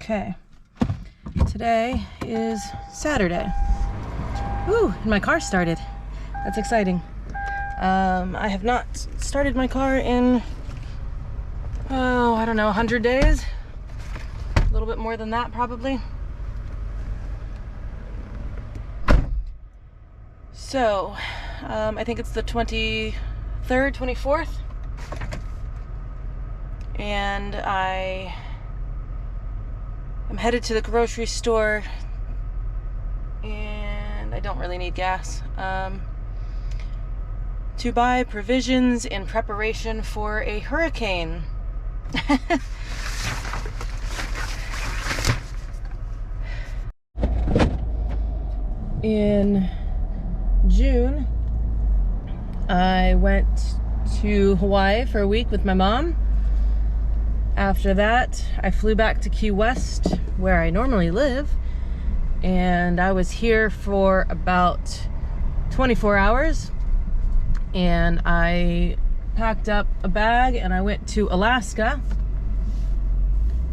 Okay, today is Saturday. Woo, and my car started. That's exciting. I have not started my car in, I don't know, 100 days? A little bit more than that, probably. So, I think it's the 23rd, 24th. And I am headed to the grocery store, and I don't really need gas, to buy provisions in preparation for a hurricane. In June, I went to Hawaii for a week with my mom. After that, I flew back to Key West, where I normally live, and I was here for about 24 hours, and I packed up a bag and I went to Alaska,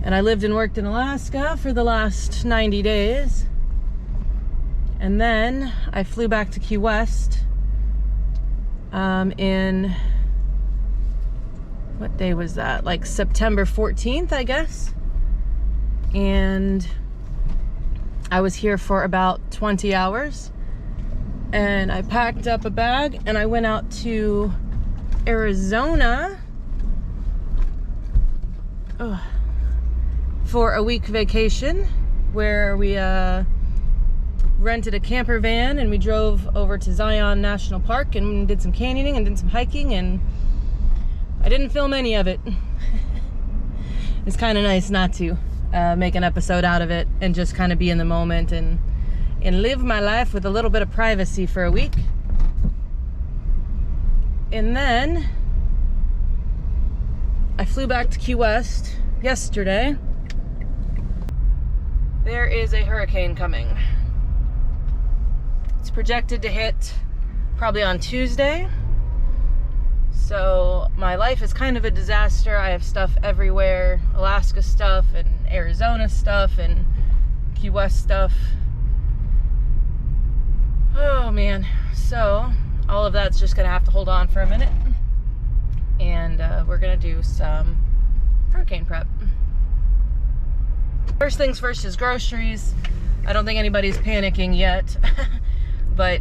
and I lived and worked in Alaska for the last 90 days, and then I flew back to Key West in, what day was that? Like September 14th, I guess. And I was here for about 20 hours. And I packed up a bag and I went out to Arizona for a week vacation, where we rented a camper van and we drove over to Zion National Park and did some canyoning and did some hiking, and I didn't film any of it. It's kind of nice not to make an episode out of it and just kind of be in the moment and live my life with a little bit of privacy for a week. And then I flew back to Key West yesterday. There is a hurricane coming. It's projected to hit probably on Tuesday. So my life is kind of a disaster. I have stuff everywhere. Alaska stuff and Arizona stuff and Key West stuff. Oh man. So all of that's just gonna have to hold on for a minute. And we're gonna do some hurricane prep. First things first is groceries. I don't think anybody's panicking yet. But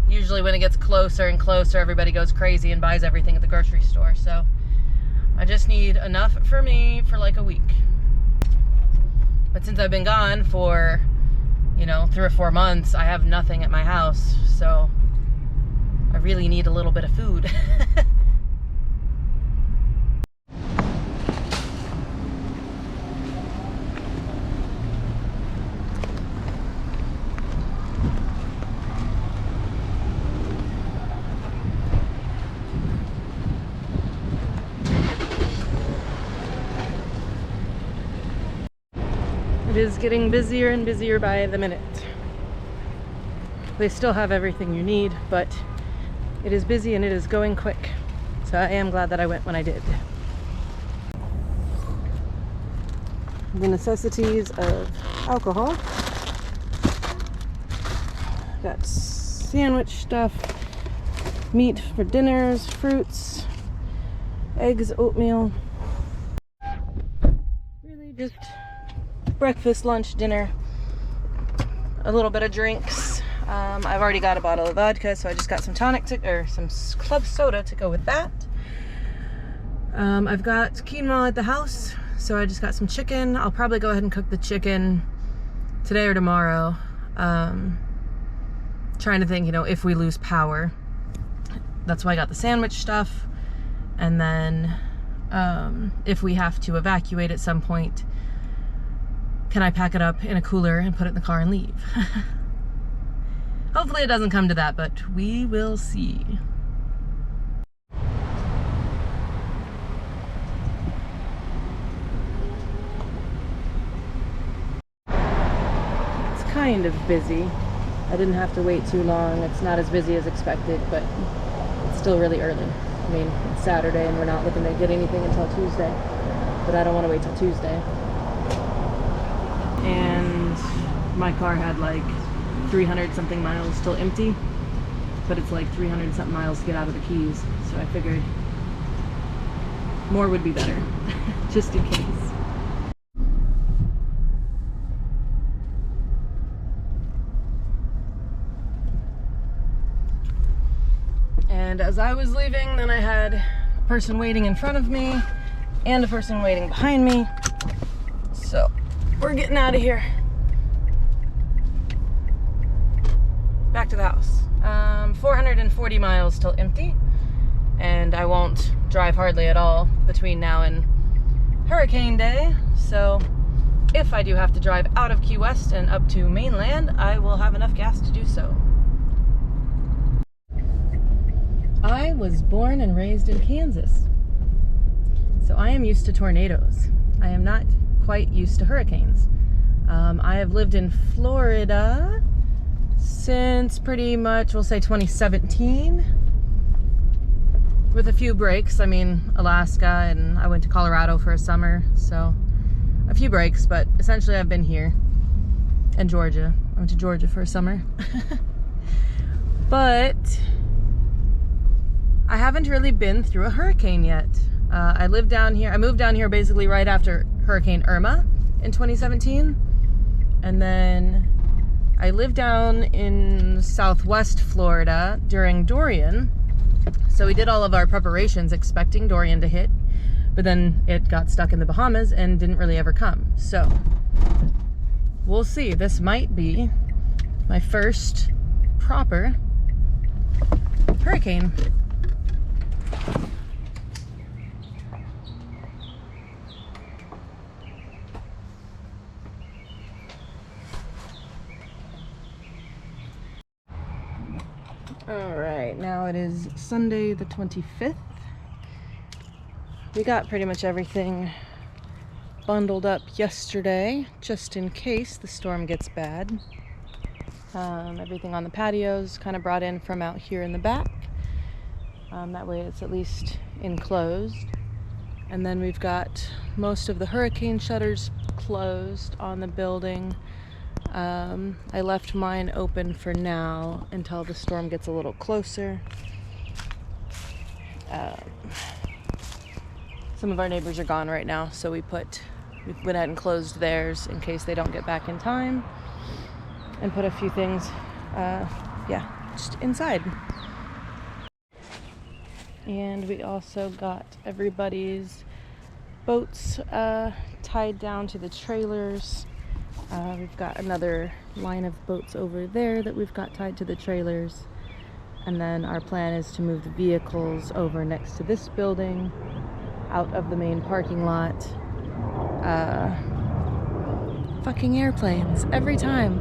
usually when it gets closer and closer, everybody goes crazy and buys everything at the grocery store. So I just need enough for me for like a week. But since I've been gone for, 3 or 4 months, I have nothing at my house. So I really need a little bit of food. It is getting busier and busier by the minute. They still have everything you need, but it is busy and it is going quick. So I am glad that I went when I did. The necessities of alcohol. Got sandwich stuff, meat for dinners, fruits, eggs, oatmeal. Really just breakfast, lunch, dinner, a little bit of drinks. I've already got a bottle of vodka, so I just got some tonic some club soda to go with that. I've got quinoa at the house, so I just got some chicken. I'll probably go ahead and cook the chicken today or tomorrow. Trying to think, if we lose power. That's why I got the sandwich stuff. And then if we have to evacuate at some point, can I pack it up in a cooler and put it in the car and leave? Hopefully it doesn't come to that, but we will see. It's kind of busy. I didn't have to wait too long. It's not as busy as expected, but it's still really early. I mean, it's Saturday and we're not looking to get anything until Tuesday, but I don't want to wait till Tuesday. and my car had like 300 something miles still empty, but it's like 300 something miles to get out of the Keys, so I figured more would be better, just in case. And as I was leaving, then I had a person waiting in front of me and a person waiting behind me. So we're getting out of here. Back to the house. 440 miles till empty, and I won't drive hardly at all between now and hurricane day. So if I do have to drive out of Key West and up to mainland, I will have enough gas to do so. I was born and raised in Kansas, so I am used to tornadoes. I am not quite used to hurricanes. I have lived in Florida since pretty much, we'll say 2017, with a few breaks. I mean, Alaska, and I went to Colorado for a summer, so a few breaks, but essentially I've been here. And Georgia. I went to Georgia for a summer. But I haven't really been through a hurricane yet. I moved down here basically right after Hurricane Irma in 2017. And then I lived down in southwest Florida during Dorian. So we did all of our preparations expecting Dorian to hit, but then it got stuck in the Bahamas and didn't really ever come. So we'll see. This might be my first proper hurricane. All right, now it is Sunday the 25th. We got pretty much everything bundled up yesterday, just in case the storm gets bad. Everything on the patios kind of brought in from out here in the back. That way it's at least enclosed. And then we've got most of the hurricane shutters closed on the building. I left mine open for now until the storm gets a little closer. Some of our neighbors are gone right now, so we went ahead and closed theirs in case they don't get back in time, and put a few things, just inside. And we also got everybody's boats tied down to the trailers. We've got another line of boats over there that we've got tied to the trailers. And then our plan is to move the vehicles over next to this building, out of the main parking lot. Fucking airplanes, every time.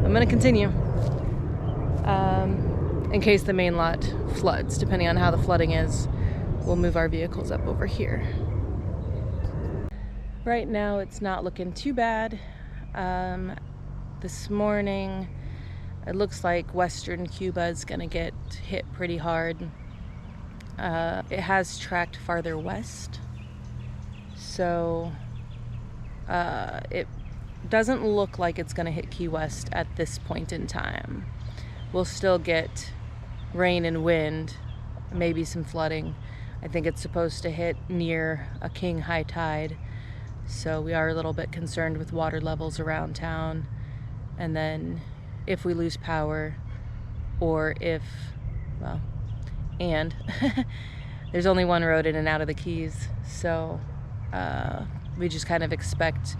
I'm gonna continue. In case the main lot floods, depending on how the flooding is, we'll move our vehicles up over here. Right now it's not looking too bad. This morning it looks like western Cuba is gonna get hit pretty hard. It has tracked farther west, so it doesn't look like it's gonna hit Key West at this point in time. We'll still get rain and wind, maybe some flooding. I think it's supposed to hit near a king high tide. So we are a little bit concerned with water levels around town. And then if we lose power, or if, well, and there's only one road in and out of the Keys. So we just kind of expect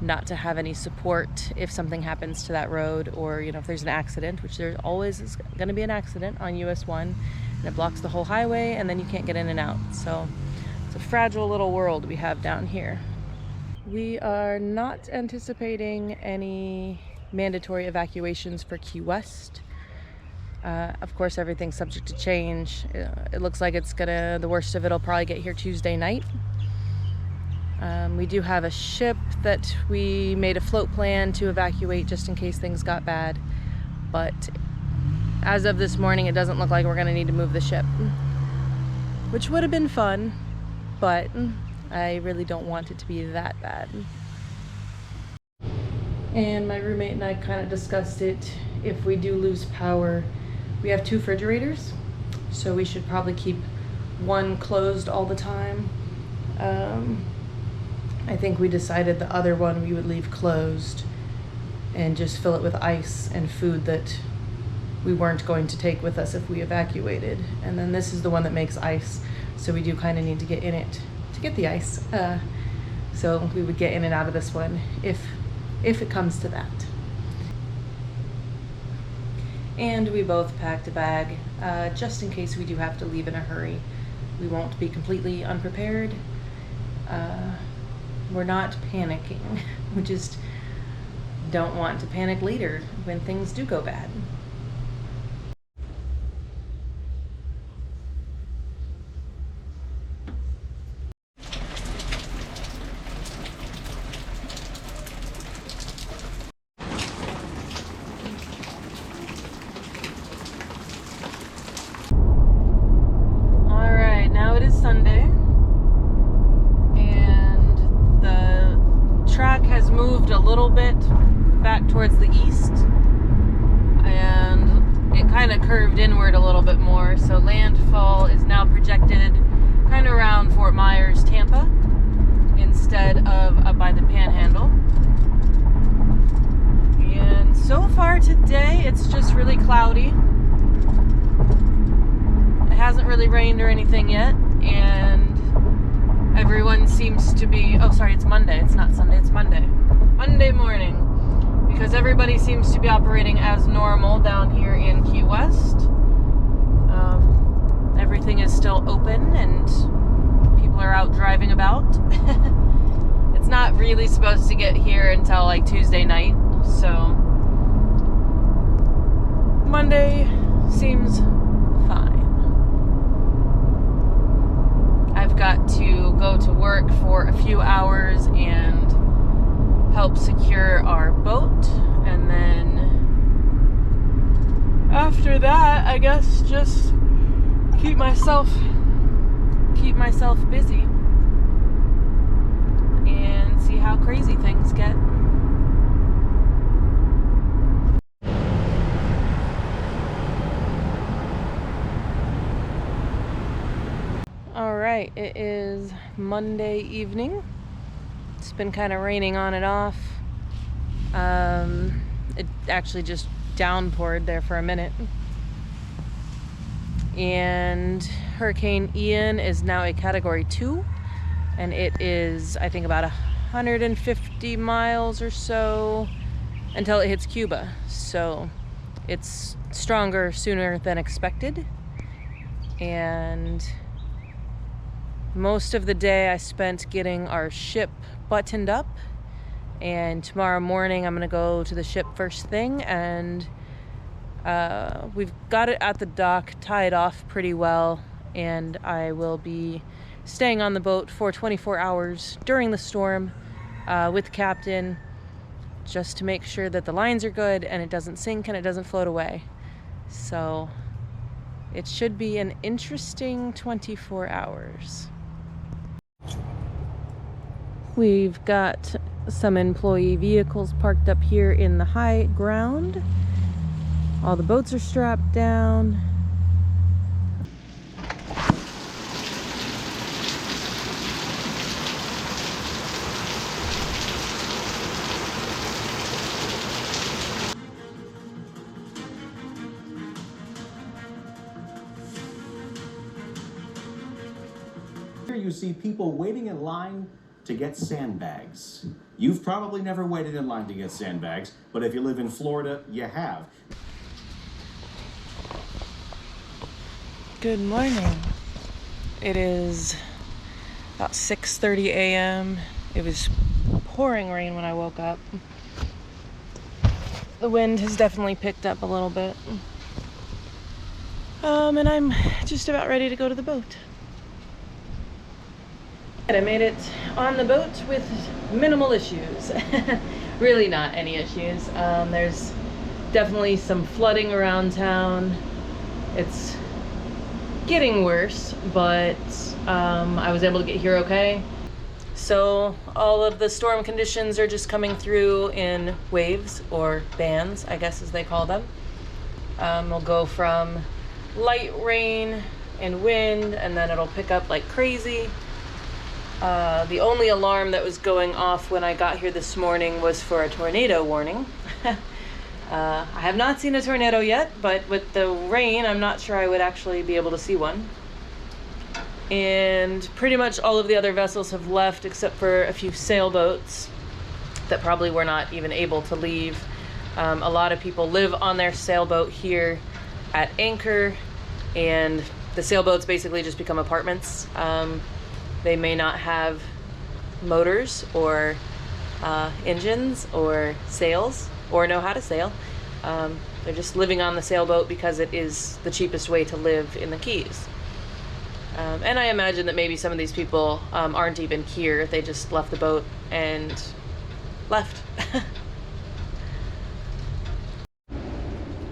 not to have any support if something happens to that road, or, you know, if there's an accident, which there always is going to be an accident on US 1, and it blocks the whole highway, and then you can't get in and out. So it's a fragile little world we have down here. We are not anticipating any mandatory evacuations for Key West. Of course, everything's subject to change. It looks like the worst of it will probably get here Tuesday night. We do have a ship that we made a float plan to evacuate just in case things got bad. But as of this morning, it doesn't look like we're going to need to move the ship, which would have been fun, but I really don't want it to be that bad. And my roommate and I kind of discussed it. If we do lose power, we have 2 refrigerators, so we should probably keep one closed all the time. I think we decided the other one we would leave closed and just fill it with ice and food that we weren't going to take with us if we evacuated. And then this is the one that makes ice, so we do kind of need to get in it to get the ice. So we would get in and out of this one if it comes to that. And we both packed a bag just in case we do have to leave in a hurry. We won't be completely unprepared. We're not panicking. We just don't want to panic later when things do go bad. Alright, now it is Sunday, and the track has moved a little bit back towards the east, and it kind of curved inward a little bit more, so landfall is now projected kind of around Fort Myers, Tampa, instead of up by the Panhandle. And so far today it's just really cloudy. It hasn't really rained or anything yet, and everyone seems to be, oh sorry, it's Monday, it's not Sunday, it's Monday morning, because everybody seems to be operating as normal down here in Key West. Everything is still open and people are out driving about. It's not really supposed to get here until like Tuesday night, so Monday seems fine. I've got to go to work for a few hours and help secure our boat, and then after that, I guess just keep myself busy and see how crazy things get. All right, it is Monday evening. It's been kind of raining on and off. It actually just downpoured there for a minute. And Hurricane Ian is now a Category 2, and it is, I think, about 150 miles or so until it hits Cuba. So it's stronger sooner than expected. And most of the day I spent getting our ship buttoned up, and tomorrow morning I'm gonna go to the ship first thing, and we've got it at the dock tied off pretty well, and I will be staying on the boat for 24 hours during the storm with the captain, just to make sure that the lines are good and it doesn't sink and it doesn't float away. So it should be an interesting 24 hours. We've got some employee vehicles parked up here in the high ground. All the boats are strapped down. Here you see people waiting in line to get sandbags. You've probably never waited in line to get sandbags, but if you live in Florida, you have. Good morning. It is about 6:30 a.m. It was pouring rain when I woke up. The wind has definitely picked up a little bit. And I'm just about ready to go to the boat. I made it on the boat with minimal issues. Really not any issues. There's definitely some flooding around town. It's getting worse, but I was able to get here okay. So all of the storm conditions are just coming through in waves, or bands, I guess as they call them. We'll go from light rain and wind, and then it'll pick up like crazy. The only alarm that was going off when I got here this morning was for a tornado warning. I have not seen a tornado yet, but with the rain, I'm not sure I would actually be able to see one. And pretty much all of the other vessels have left except for a few sailboats that probably were not even able to leave. A lot of people live on their sailboat here at anchor, and the sailboats basically just become apartments. They may not have motors or engines or sails or know how to sail. They're just living on the sailboat because it is the cheapest way to live in the Keys. And I imagine that maybe some of these people aren't even here. They just left the boat and left.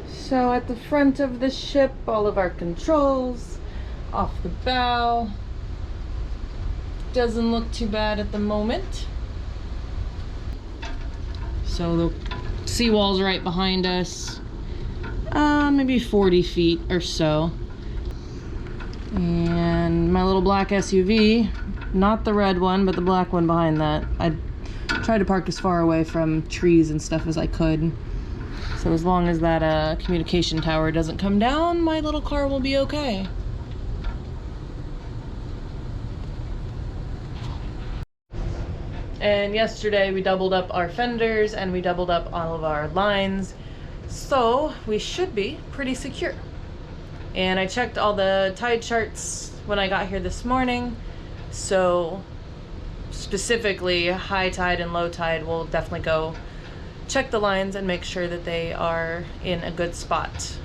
So at the front of the ship, all of our controls off the bow. Doesn't look too bad at the moment. So the seawall's right behind us. Maybe 40 feet or so. And my little black SUV, not the red one, but the black one behind that. I tried to park as far away from trees and stuff as I could. So as long as that communication tower doesn't come down, my little car will be okay. And yesterday we doubled up our fenders and we doubled up all of our lines. So we should be pretty secure. And I checked all the tide charts when I got here this morning. So specifically high tide and low tide, we'll definitely go check the lines and make sure that they are in a good spot.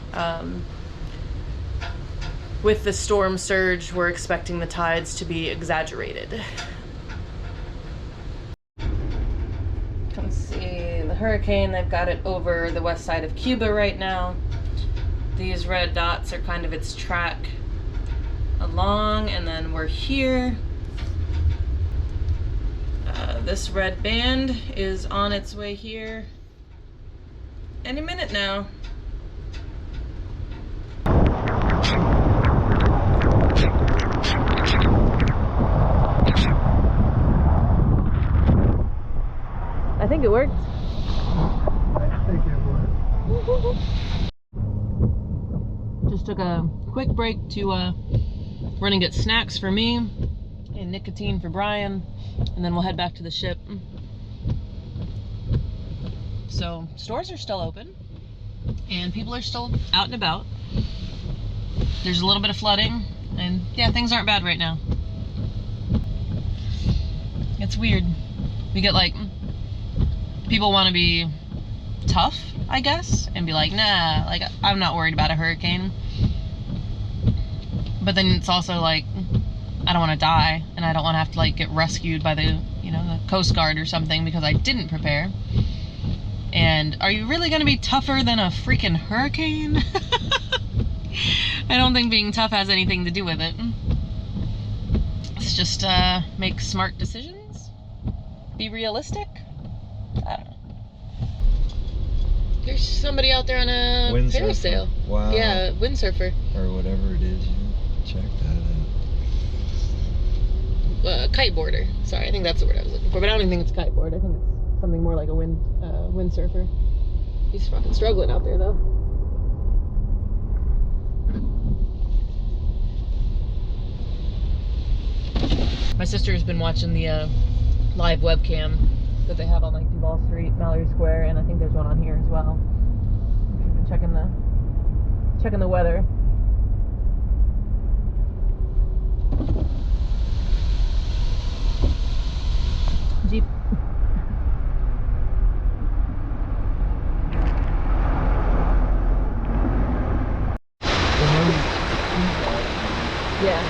With the storm surge, we're expecting the tides to be exaggerated. Let's see, the hurricane, they've got it over the west side of Cuba right now. These red dots are kind of its track along, and then we're here. This red band is on its way here any minute now. I think it worked. I think it would. Just took a quick break to run and get snacks for me and nicotine for Brian, and then we'll head back to the ship. So stores are still open and people are still out and about. There's a little bit of flooding, and yeah, things aren't bad right now. It's weird. We get like, people want to be tough, I guess, and be like, nah, like, I'm not worried about a hurricane. But then it's also like, I don't want to die, and I don't want to have to like get rescued by the, you know, the Coast Guard or something because I didn't prepare. And are you really going to be tougher than a freaking hurricane? I don't think being tough has anything to do with it. It's just make smart decisions, be realistic. I don't know. There's somebody out there on a parasail. Wow. Yeah, windsurfer. Or whatever it is. Check that out. Kiteboarder. Sorry, I think that's the word I was looking for. But I don't even think it's kiteboard. I think it's something more like a windsurfer. He's fucking struggling out there, though. My sister's been watching the live webcam that they have on like Duval Street, Mallory Square, and I think there's one on here as well. She's been checking the weather. Jeep. Yeah.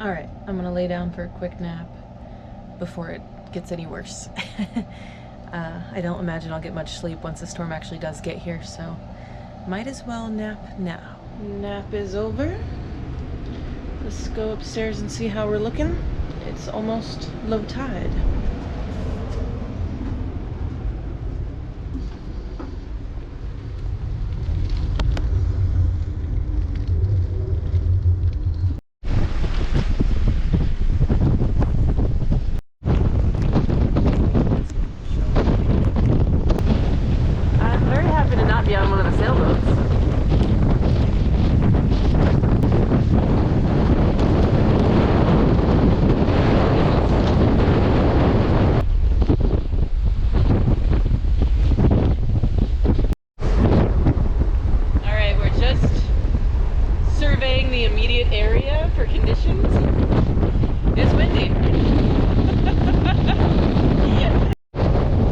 All right, I'm gonna lay down for a quick nap before it gets any worse. I don't imagine I'll get much sleep once the storm actually does get here, so might as well nap now. Nap is over. Let's go upstairs and see how we're looking. It's almost low tide. I'm very happy to not be on one of the sailboats. Surveying the immediate area for conditions. It's windy.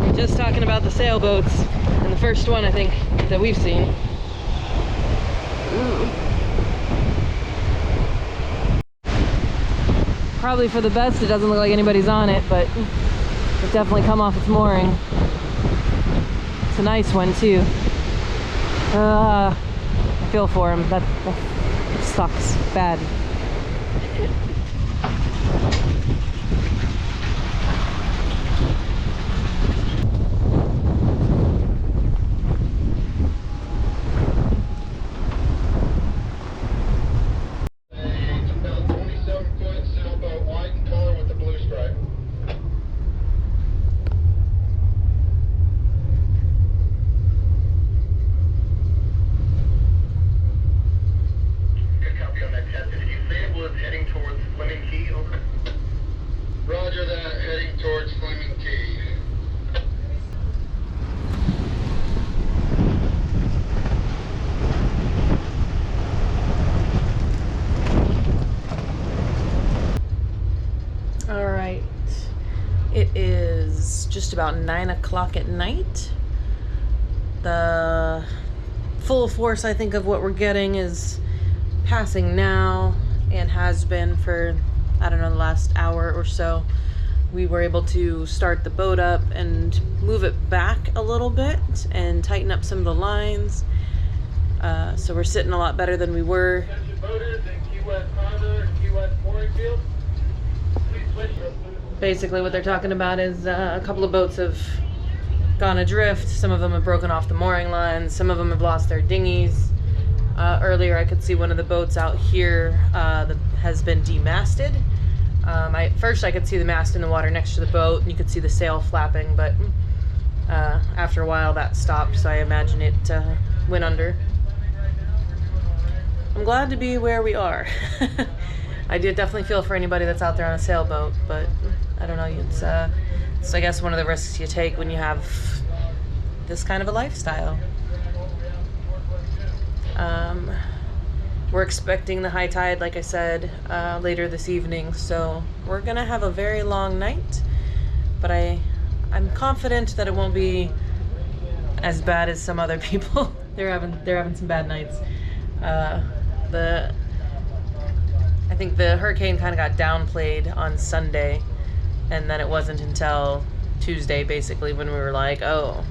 We're just talking about the sailboats, and the first one I think that we've seen. Ooh. Probably for the best, it doesn't look like anybody's on it, but it's definitely come off its mooring. It's a nice one too. I feel for him. That sucks bad. About 27-foot sailboat, white in color with the blue stripe. Good copy on that test. Did you say it was heading towards Fleming Key? Over. Roger that, heading towards Fleming Key. All right, it is just about 9 o'clock at night. The full force, I think, of what we're getting is passing now and has been for, I don't know, the last hour or so. We were able to start the boat up and move it back a little bit and tighten up some of the lines. So we're sitting a lot better than we were. Attention boaters in Key West Harbor, Key West mooring field. Please switch. Basically what they're talking about is a couple of boats have gone adrift. Some of them have broken off the mooring lines. Some of them have lost their dinghies. Earlier I could see one of the boats out here that has been demasted. First I could see the mast in the water next to the boat, and you could see the sail flapping, but after a while that stopped, so I imagine it went under. I'm glad to be where we are. I did definitely feel for anybody that's out there on a sailboat, but I don't know, it's I guess one of the risks you take when you have this kind of a lifestyle. We're expecting the high tide, like I said, later this evening, so we're gonna have a very long night, but I'm confident that it won't be as bad as some other people. They're having some bad nights. I think the hurricane kind of got downplayed on Sunday, and then it wasn't until Tuesday, basically, when we were like, oh,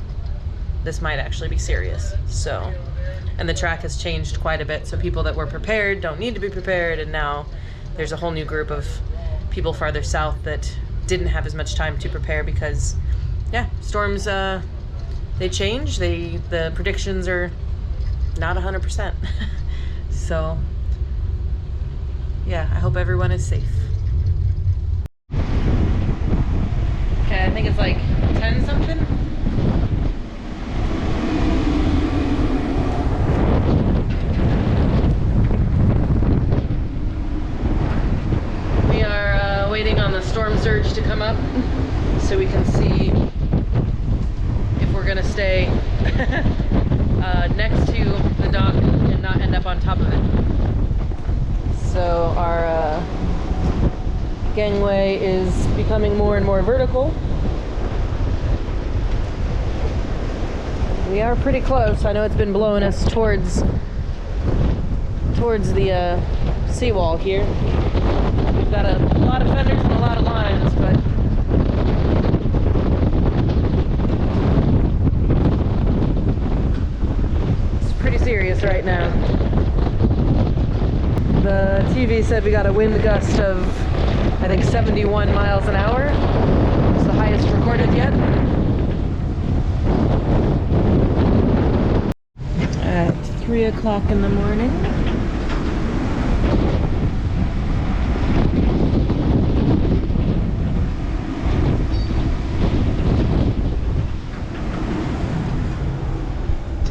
this might actually be serious. So, and the track has changed quite a bit, so people that were prepared don't need to be prepared, and now there's a whole new group of people farther south that didn't have as much time to prepare because, yeah, storms, they change. The predictions are not 100%. So, yeah, I hope everyone is safe. Okay, I think it's like 10 something. We are waiting on the storm surge to come up so we can see if we're gonna stay next to the dock and not end up on top of it. So our gangway is becoming more and more vertical. We are pretty close. I know it's been blowing us towards the seawall here. We've got a lot of fenders and a lot of lines, but it's pretty serious right now. The TV said we got a wind gust of, I think, 71 miles an hour. It's the highest recorded yet. At 3 o'clock in the morning.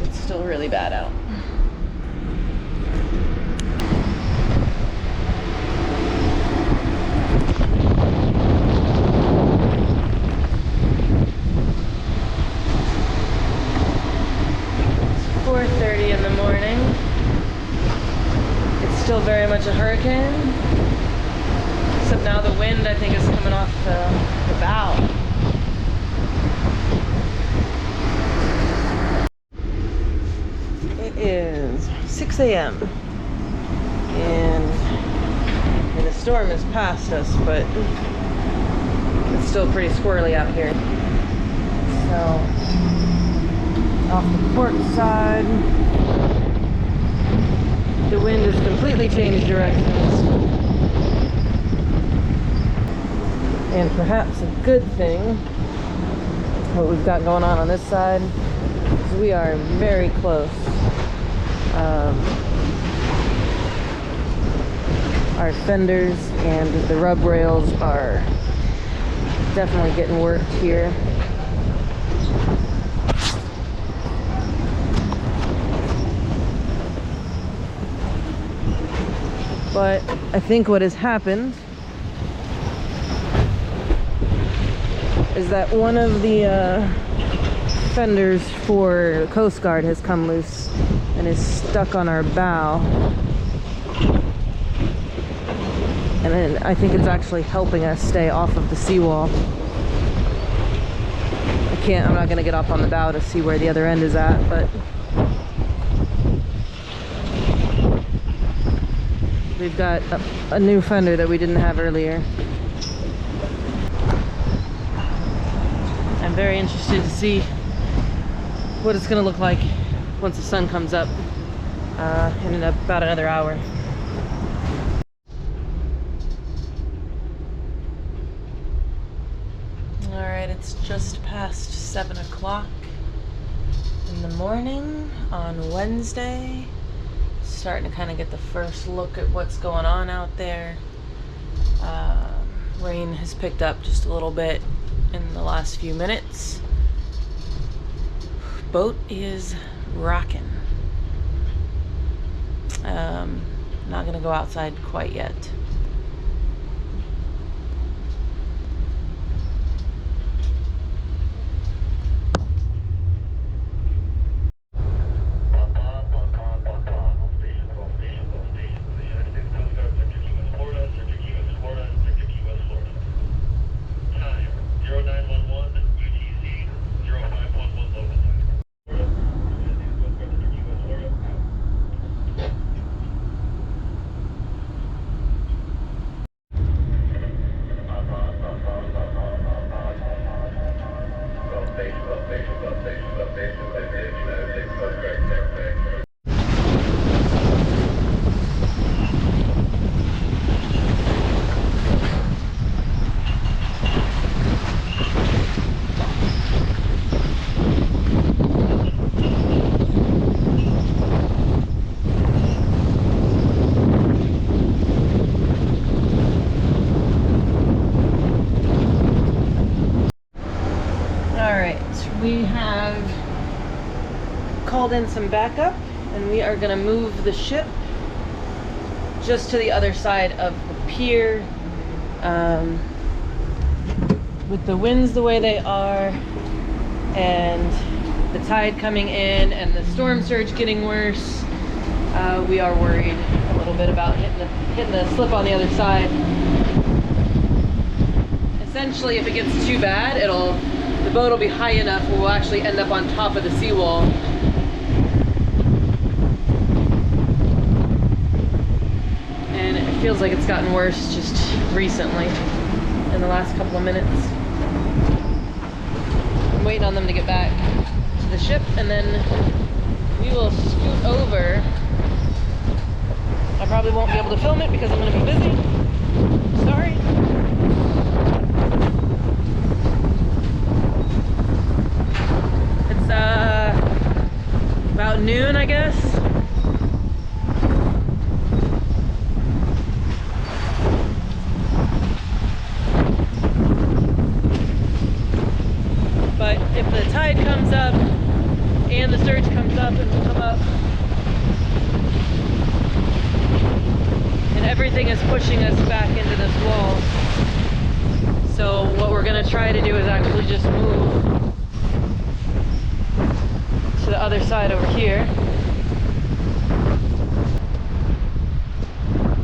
It's still really bad out. Still very much a hurricane, except now the wind, I think, is coming off the bow. It is 6 a.m. and the storm is past us, but it's still pretty squirrely out here. So, off the port side, the wind has completely changed directions. And perhaps a good thing, what we've got going on this side, is we are very close. Our fenders and the rub rails are definitely getting worked here. But I think what has happened is that one of the fenders for the Coast Guard has come loose and is stuck on our bow. And then I think it's actually helping us stay off of the seawall. I'm not gonna get up on the bow to see where the other end is at, but we've got a new fender that we didn't have earlier. I'm very interested to see what it's going to look like once the sun comes up in about another hour. Alright, it's just past 7 o'clock in the morning on Wednesday. Starting to kind of get the first look at what's going on out there. Rain has picked up just a little bit in the last few minutes. Boat is rocking. Not gonna go outside quite yet. We have called in some backup and we are going to move the ship just to the other side of the pier. With the winds the way they are and the tide coming in and the storm surge getting worse, we are worried a little bit about hitting the slip on the other side. Essentially, if it gets too bad, the boat will be high enough where we'll actually end up on top of the seawall. And if Feels like it's gotten worse just recently, in the last couple of minutes. I'm waiting on them to get back to the ship, and then we will scoot over. I probably won't be able to film it because I'm going to be busy. Sorry. It's about noon, I guess. But if the tide comes up and the surge comes up and will come up, and everything is pushing us back into this wall. So what we're gonna try to do is actually just move to the other side over here.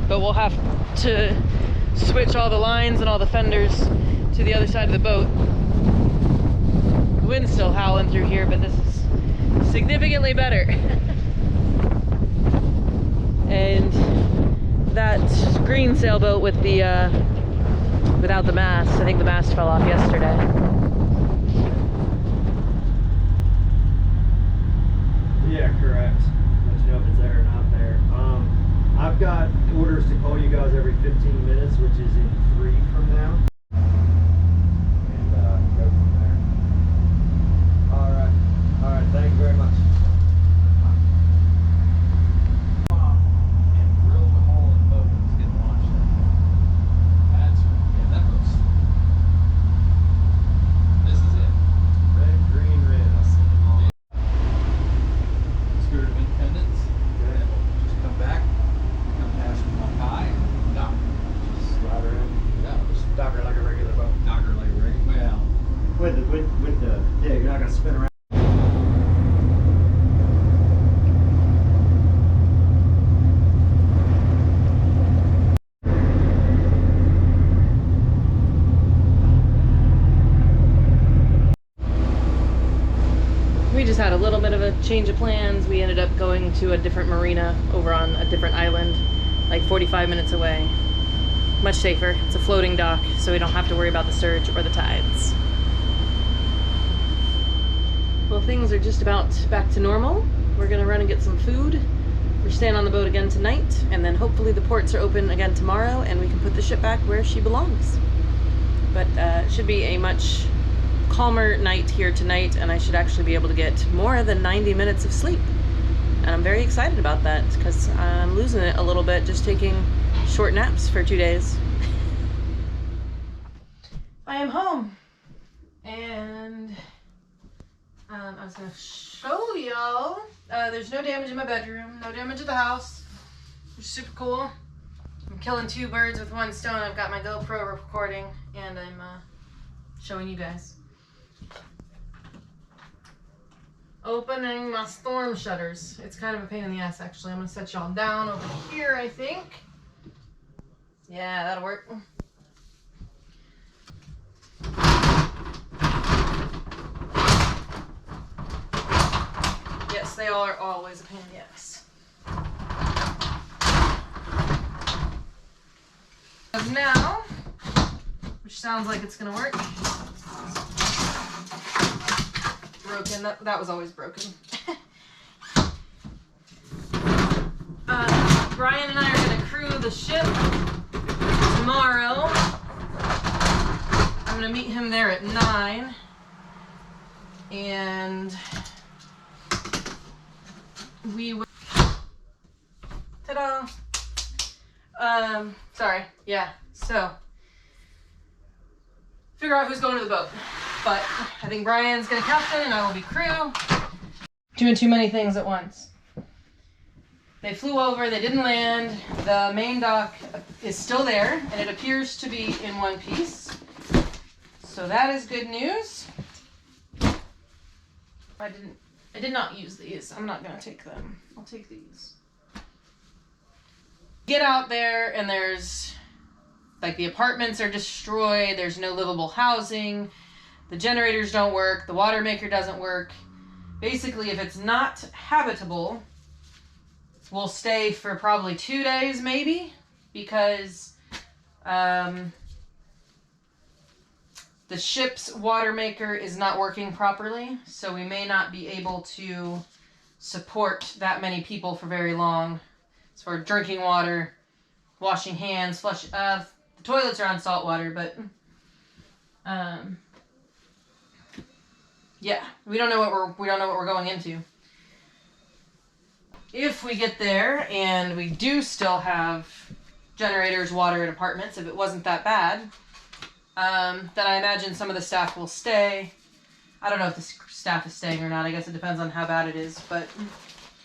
But we'll have to switch all the lines and all the fenders to the other side of the boat. The wind's still howling through here, but this is significantly better. And that green sailboat with the without the mast, I think the mast fell off yesterday. Yeah, correct. Let you know if it's there or not there. I've got orders to call you guys every 15 minutes, which is in 3 from now. And go from there. Alright. Alright, thank you very much. Yeah, you're not gonna spin around. We just had a little bit of a change of plans. We ended up going to a different marina over on a different island, like 45 minutes away. Much safer. It's a floating dock, so we don't have to worry about the surge or the tides. Well, things are just about back to normal. We're gonna run and get some food. We're staying on the boat again tonight, and then hopefully the ports are open again tomorrow and we can put the ship back where she belongs. But it should be a much calmer night here tonight, and I should actually be able to get more than 90 minutes of sleep. And I'm very excited about that because I'm losing it a little bit just taking short naps for 2 days. I am home, and I was gonna show y'all. There's no damage in my bedroom, no damage at the house, which is super cool. I'm killing 2 birds with 1 stone. I've got my GoPro recording, and I'm showing you guys. Opening my storm shutters. It's kind of a pain in the ass, actually. I'm gonna set y'all down over here, I think. Yeah, that'll work. Yes, they are always a pain in the ass. As now, which sounds like it's gonna work. Broken. That was always broken. Brian and I are gonna crew the ship tomorrow. I'm gonna meet him there at 9, and we will. Ta-da! Sorry. Yeah. So figure out who's going to the boat. But I think Brian's gonna captain and I will be crew. Doing too many things at once. They flew over, they didn't land. The main dock is still there, and it appears to be in one piece. So that is good news. I did not use these. I'm not gonna take them. I'll take these. Get out there and there's, like, the apartments are destroyed. There's no livable housing. The generators don't work. The water maker doesn't work. Basically, if it's not habitable, we'll stay for probably 2 days, maybe. because the ship's water maker is not working properly, so we may not be able to support that many people for very long. It's for drinking water, washing hands, flush. The toilets are on salt water, but yeah, we don't know what we're going into. If we get there and we do still have generators, water, and apartments, if it wasn't that bad, then I imagine some of the staff will stay. I don't know if the staff is staying or not. I guess it depends on how bad it is, but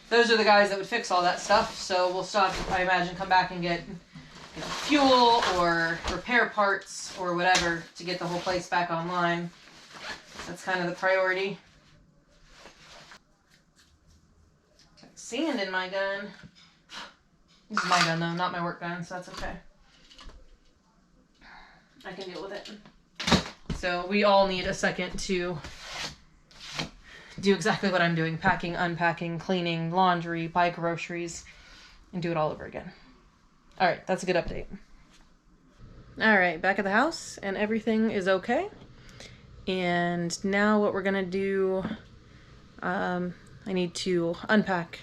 those are the guys that would fix all that stuff. So we'll stop, I imagine, come back and get, you know, fuel or repair parts or whatever to get the whole place back online. That's kind of the priority. Got sand in my gun. This is my gun though, not my work gun, so that's okay. I can deal with it. So we all need a second to do exactly what I'm doing. Packing, unpacking, cleaning, laundry, buy groceries, and do it all over again. All right, that's a good update. All right, back at the house and everything is okay. And now what we're gonna do, I need to unpack,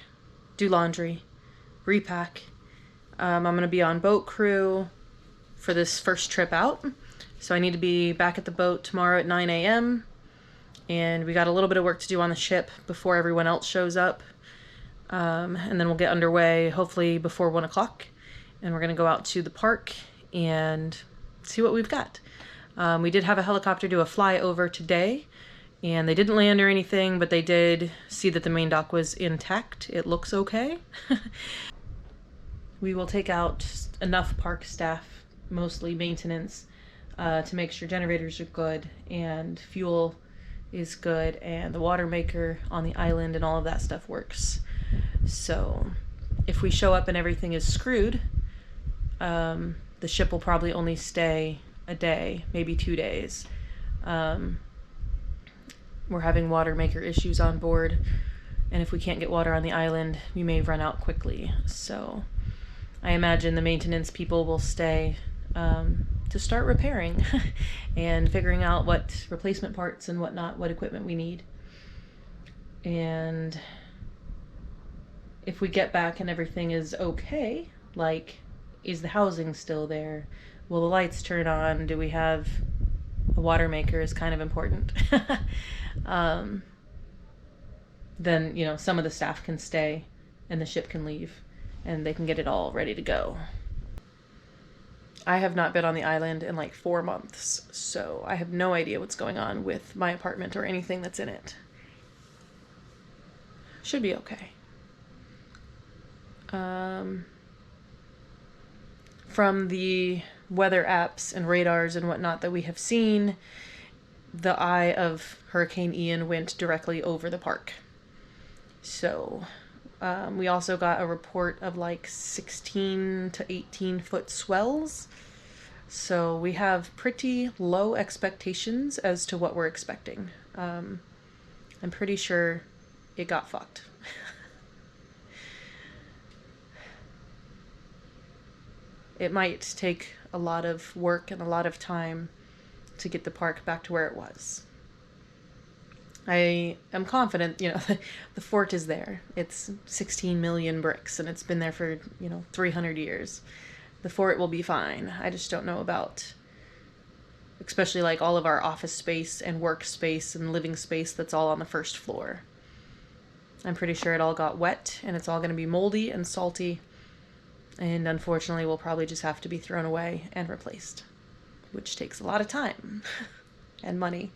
do laundry, repack. I'm gonna be on boat crew for this first trip out. So I need to be back at the boat tomorrow at 9 a.m. And we got a little bit of work to do on the ship before everyone else shows up. And then we'll get underway hopefully before 1 o'clock. And we're gonna go out to the park and see what we've got. We did have a helicopter do a flyover today, and they didn't land or anything, but they did see that the main dock was intact. It looks okay. We will take out enough park staff, mostly maintenance, to make sure generators are good and fuel is good and the water maker on the island and all of that stuff works. So if we show up and everything is screwed, the ship will probably only stay a day, maybe 2 days. We're having water maker issues on board, and if we can't get water on the island, we may run out quickly. So I imagine the maintenance people will stay to start repairing and figuring out what replacement parts and whatnot, what equipment we need. And if we get back and everything is okay, like, is the housing still there? Will the lights turn on? Do we have a water maker is kind of important. Then, you know, some of the staff can stay and the ship can leave and they can get it all ready to go. I have not been on the island in like 4 months, so I have no idea what's going on with my apartment or anything that's in it. Should be okay. From the weather apps and radars and whatnot that we have seen, the eye of Hurricane Ian went directly over the park. So we also got a report of like 16 to 18 foot swells. So we have pretty low expectations as to what we're expecting. I'm pretty sure it got fucked. It might take a lot of work and a lot of time to get the park back to where it was. I am confident, you know, the fort is there. It's 16 million bricks and it's been there for, you know, 300 years. The fort will be fine. I just don't know about, especially like all of our office space and work space and living space that's all on the first floor. I'm pretty sure it all got wet and it's all going to be moldy and salty. And unfortunately, will probably just have to be thrown away and replaced, which takes a lot of time and money.